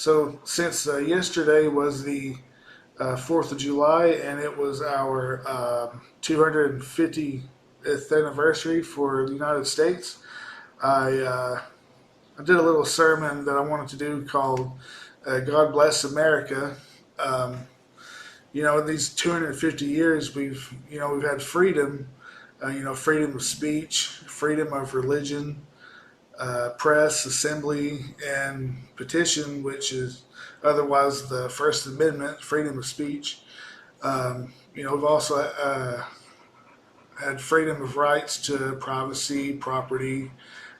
So since yesterday was the 4th of July, and it was our 250th anniversary for the United States, I, uh, I did a little sermon that I wanted to do called God Bless America. Um, in these 250 years, we've had freedom, freedom of speech, freedom of religion, press, assembly, and petition, which is otherwise the First Amendment, freedom of speech. We've also had freedom of rights to privacy, property,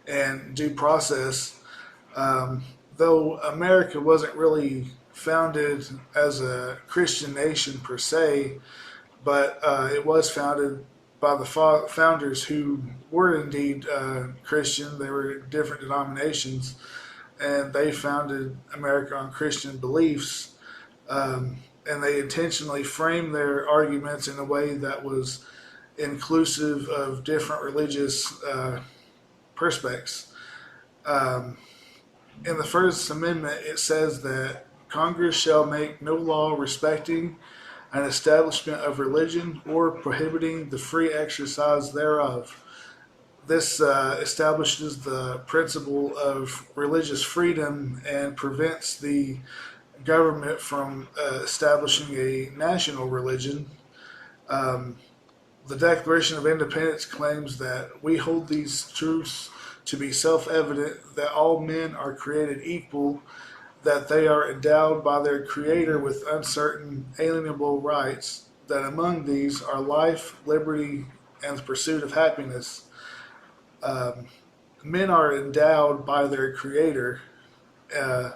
and due process. Um, though America wasn't really founded as a Christian nation per se, but it was founded by the founders who were indeed Christian. They were different denominations, and they founded America on Christian beliefs. And they intentionally framed their arguments in a way that was inclusive of different religious perspectives. Um, in the First Amendment, it says that Congress shall make no law respecting an establishment of religion or prohibiting the free exercise thereof. This establishes the principle of religious freedom and prevents the government from establishing a national religion. Um, the Declaration of Independence claims that we hold these truths to be self evident that all men are created equal, that they are endowed by their Creator with uncertain, alienable rights, that among these are life, liberty, and the pursuit of happiness. Um, Men are endowed by their Creator. Uh,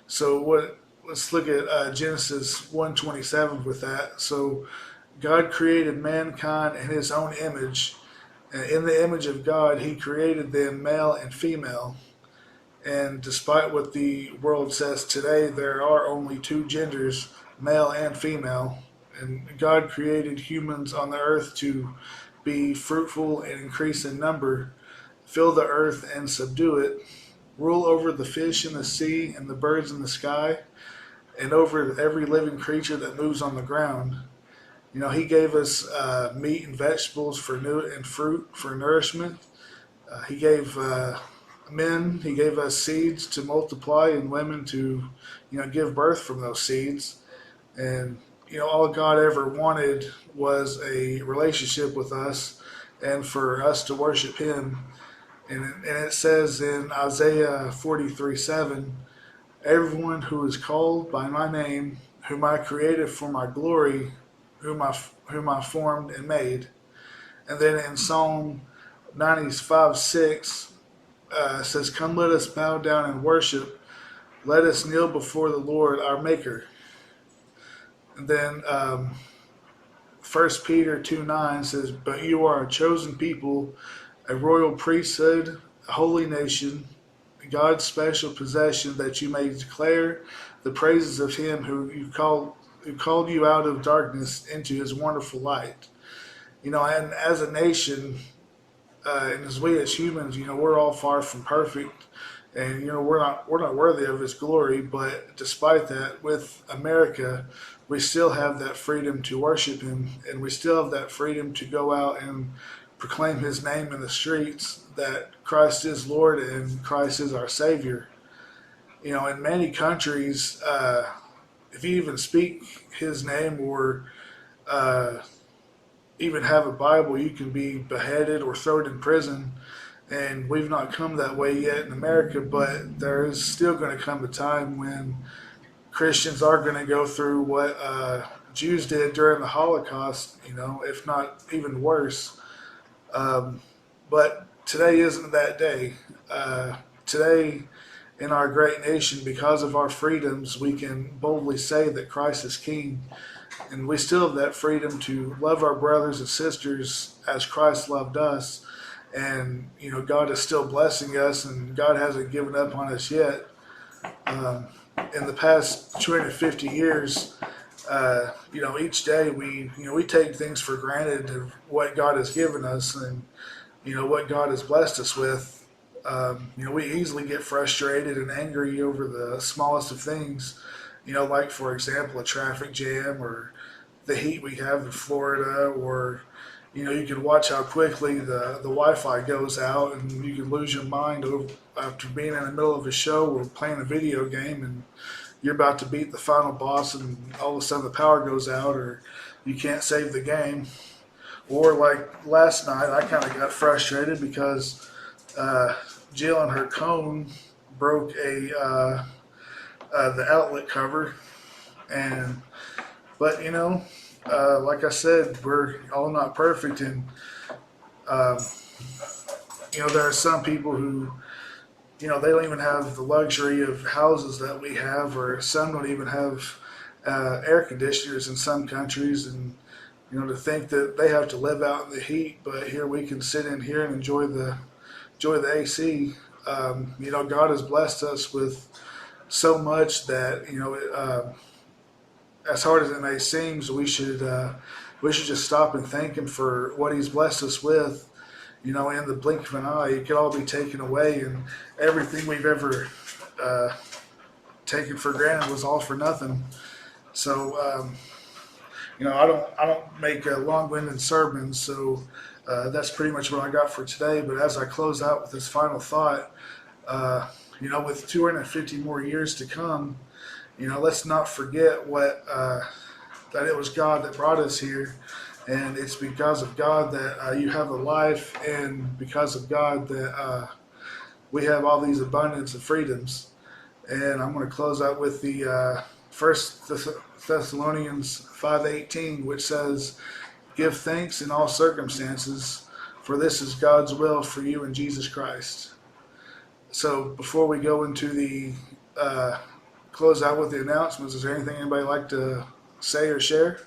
so what? Let's look at Genesis 1:27 with that. So God created mankind in His own image, and in the image of God, He created them male and female. And despite what the world says today, there are only two genders, male and female. And God created humans on the earth to be fruitful and increase in number, fill the earth and subdue it, rule over the fish in the sea and the birds in the sky, and over every living creature that moves on the ground. He gave us meat and vegetables and fruit for nourishment. He gave He gave us seeds to multiply and women to, give birth from those seeds. And, all God ever wanted was a relationship with us and for us to worship Him. And it says in Isaiah 43:7, everyone who is called by my name, whom I created for my glory, whom I formed and made. And then in Psalm 95:6, says, come, let us bow down and worship. Let us kneel before the Lord our Maker. And then 1 Peter 2:9 says, but you are a chosen people, a royal priesthood, a holy nation, God's special possession, that you may declare the praises of Him who called you out of darkness into His wonderful light. And as a nation, and as we as humans, we're all far from perfect, and we're not worthy of His glory. But despite that, with America, we still have that freedom to worship Him, and we still have that freedom to go out and proclaim His name in the streets, that Christ is Lord and Christ is our Savior. In many countries, if you even speak His name or uh, even have a Bible, you can be beheaded or thrown in prison. And we've not come that way yet in America, but there is still going to come a time when Christians are going to go through what Jews did during the Holocaust, if not even worse. But today isn't that day. Today, in our great nation, because of our freedoms, we can boldly say that Christ is King. And we still have that freedom to love our brothers and sisters as Christ loved us. And, God is still blessing us, and God hasn't given up on us yet. Um, in the past 250 years, each day we take things for granted of what God has given us and, what God has blessed us with. We easily get frustrated and angry over the smallest of things. Like for example, a traffic jam or the heat we have in Florida, or you can watch how quickly the Wi-Fi goes out, and you can lose your mind after being in the middle of a show or playing a video game, and you're about to beat the final boss, and all of a sudden the power goes out, or you can't save the game. Or like last night, I kind of got frustrated because uh, Jill and her cone broke the outlet cover, and but like I said, we're all not perfect, and um, there are some people who they don't even have the luxury of houses that we have, or some don't even have air conditioners in some countries, and to think that they have to live out in the heat, but here we can sit in here and enjoy the AC. God has blessed us with so much that as hard as it may seem, we should just stop and thank Him for what He's blessed us with. In the blink of an eye, it could all be taken away, and everything we've ever uh, taken for granted was all for nothing. So, I don't make long-winded sermons, so that's pretty much what I got for today. But as I close out with this final thought, uh, with 250 more years to come, let's not forget that it was God that brought us here, and it's because of God that you have a life, and because of God that we have all these abundance of freedoms. And I'm going to close out with the First Thessalonians 5:18, which says, "Give thanks in all circumstances, for this is God's will for you in Jesus Christ." So before we go into the close out with the announcements, is there anything anybody like to say or share?